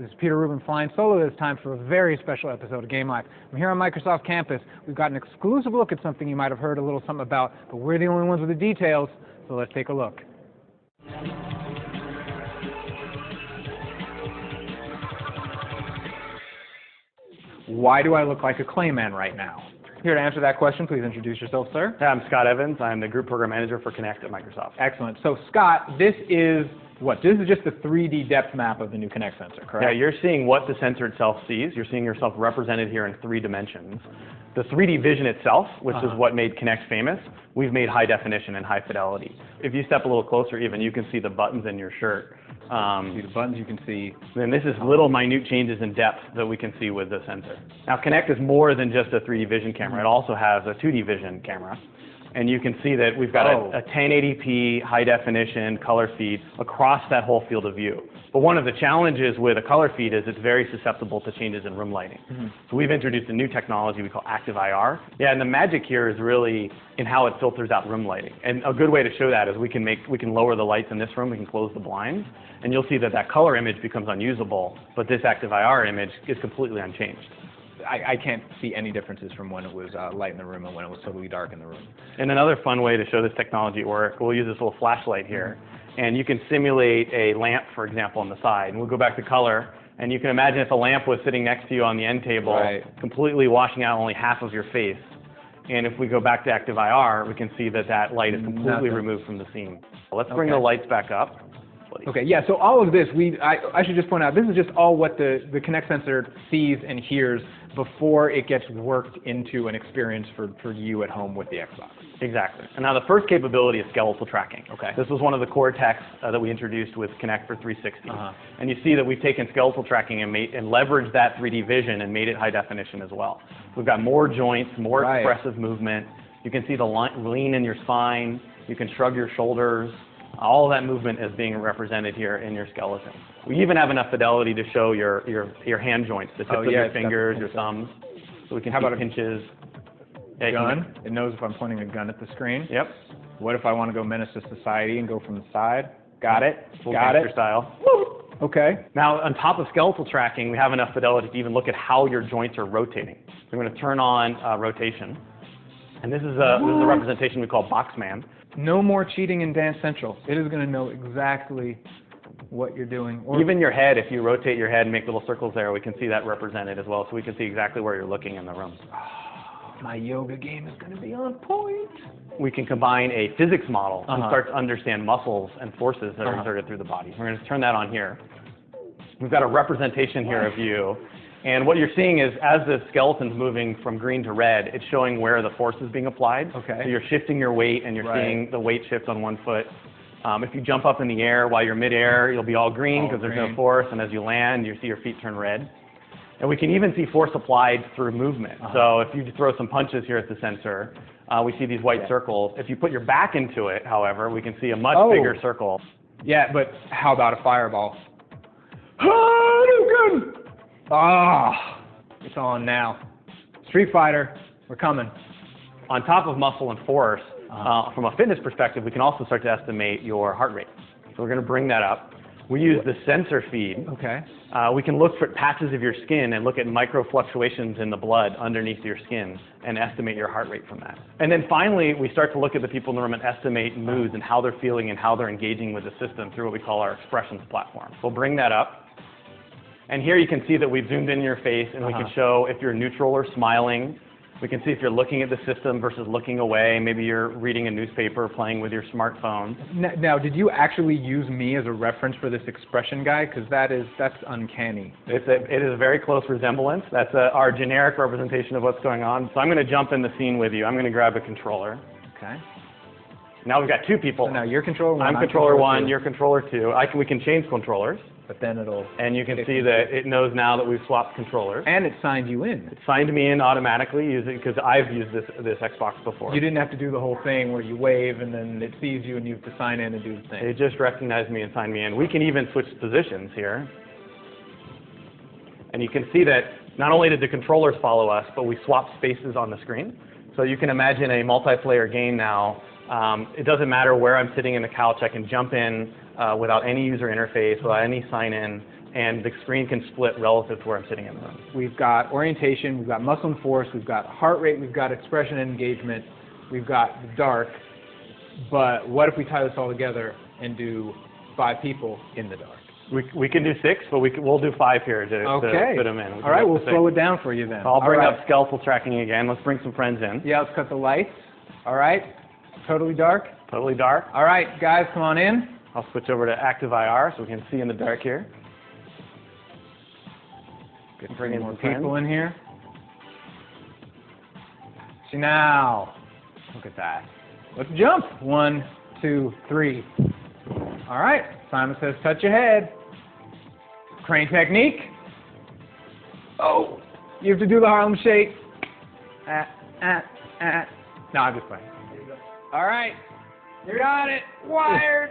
This is Peter Rubin flying solo this time for a very special episode of Game Life. I'm here on Microsoft campus. We've got an exclusive look at something you might have heard a little something about, but we're the only ones with the details, so let's take a look. Why do I look like a Clayman right now? Here to answer that question, please introduce yourself, sir. Yeah, I'm Scott Evans. I'm the Group Program Manager for Kinect at Microsoft. Excellent. So, Scott, this is what? This is just the 3D depth map of the new Kinect sensor, correct? Yeah, you're seeing what the sensor itself sees. You're seeing yourself represented here in 3 dimensions. The 3D vision itself, which is what made Kinect famous, we've made high definition and high fidelity. If you step a little closer even, you can see the buttons in your shirt. See the buttons you can see. Then this is little minute changes in depth that we can see with the sensor. Now Kinect is more than just a 3D vision camera. It also has a 2D vision camera. And you can see that we've got a 1080p high definition color feed across that whole field of view. But one of the challenges with a color feed is it's very susceptible to changes in room lighting. So we've introduced a new technology we call active IR. Yeah, and the magic here is really in how it filters out room lighting. And a good way to show that is we can lower the lights in this room, we can close the blinds, and you'll see that that color image becomes unusable, but this active IR image is completely unchanged. I can't see any differences from when it was light in the room and when it was totally dark in the room. And another fun way to show this technology at work, we'll use this little flashlight here, and you can simulate a lamp, for example, on the side. And we'll go back to color, and you can imagine if a lamp was sitting next to you on the end table, completely washing out only half of your face. And if we go back to active IR, we can see that that light is completely removed from the scene. Let's bring the lights back up. Okay, yeah, so all of this, I should just point out, this is just all what the Kinect sensor sees and hears before it gets worked into an experience for you at home with the Xbox. Exactly. And now the first capability is skeletal tracking. Okay. This was one of the core techs that we introduced with Kinect for 360. And you see that we've taken skeletal tracking and leveraged that 3D vision and made it high definition as well. We've got more joints, more expressive movement. You can see the lean in your spine. You can shrug your shoulders. All of that movement is being represented here in your skeleton. We even have enough fidelity to show your hand joints, the tips of your fingers, your thumbs. So we can see pinches. Gun? It knows if I'm pointing a gun at the screen. Yep. What if I want to go menace to society and go from the side? Got it. Full gangster style. Okay. Now, on top of skeletal tracking, we have enough fidelity to even look at how your joints are rotating. So I'm going to turn on rotation. And this is a representation we call Boxman. No more cheating in Dance Central. It is going to know exactly what you're doing. Even your head, if you rotate your head and make little circles there, we can see that represented as well. So we can see exactly where you're looking in the room. My yoga game is going to be on point. We can combine a physics model and start to understand muscles and forces that are exerted through the body. We're going to turn that on here. We've got a representation here of you. And what you're seeing is as the skeleton's moving from green to red, it's showing where the force is being applied. Okay. So you're shifting your weight, and you're seeing the weight shift on one foot. If you jump up in the air while you're midair, you'll be all green because there's no force. And as you land, you see your feet turn red. And we can even see force applied through movement. So if you throw some punches here at the sensor, we see these white circles. If you put your back into it, however, we can see a much bigger circle. Yeah, but how about a fireball? It's on now. Street Fighter, we're coming. On top of muscle and force, from a fitness perspective, we can also start to estimate your heart rate. So we're going to bring that up. We use the sensor feed. Okay. We can look for patches of your skin and look at micro fluctuations in the blood underneath your skin and estimate your heart rate from that. And then finally, we start to look at the people in the room and estimate moods and how they're feeling and how they're engaging with the system through what we call our expressions platform. We'll bring that up. And here you can see that we've zoomed in your face, and we can show if you're neutral or smiling. We can see if you're looking at the system versus looking away. Maybe you're reading a newspaper, playing with your smartphone. Now, did you actually use me as a reference for this expression guy? Because that's uncanny. It is a very close resemblance. That's our generic representation of what's going on. So I'm going to jump in the scene with you. I'm going to grab a controller. Okay. Now we've got 2 people. So now you're controller 1. I'm controller 1. You're controller 2. We can change controllers. But then and you can see that it knows now that we've swapped controllers. And it signed you in. It signed me in automatically because I've used this Xbox before. You didn't have to do the whole thing where you wave and then it sees you and you have to sign in and do the thing. It just recognized me and signed me in. We can even switch positions here. And you can see that not only did the controllers follow us, but we swapped spaces on the screen. So you can imagine a multiplayer game now. It doesn't matter where I'm sitting in the couch. I can jump in without any user interface, without any sign-in. and the screen can split relative to where I'm sitting in the room. We've got orientation, we've got muscle and force, we've got heart rate, we've got expression and engagement, we've got the dark. But what if we tie this all together and do 5 people in the dark? We can do 6, but we'll do 5 here to fit them in. All right, we'll slow it down for you then. I'll bring up skeletal tracking again. Let's bring some friends in. Yeah, let's cut the lights. All right, totally dark. Totally dark. All right, guys, come on in. I'll switch over to active IR so we can see in the dark here. Get bring in more people in here. See now, look at that. Let's jump. 1, 2, 3. All right, Simon says touch your head. Crane technique. Oh, you have to do the Harlem Shake. No, I'm just playing. All right, you got it. Wired.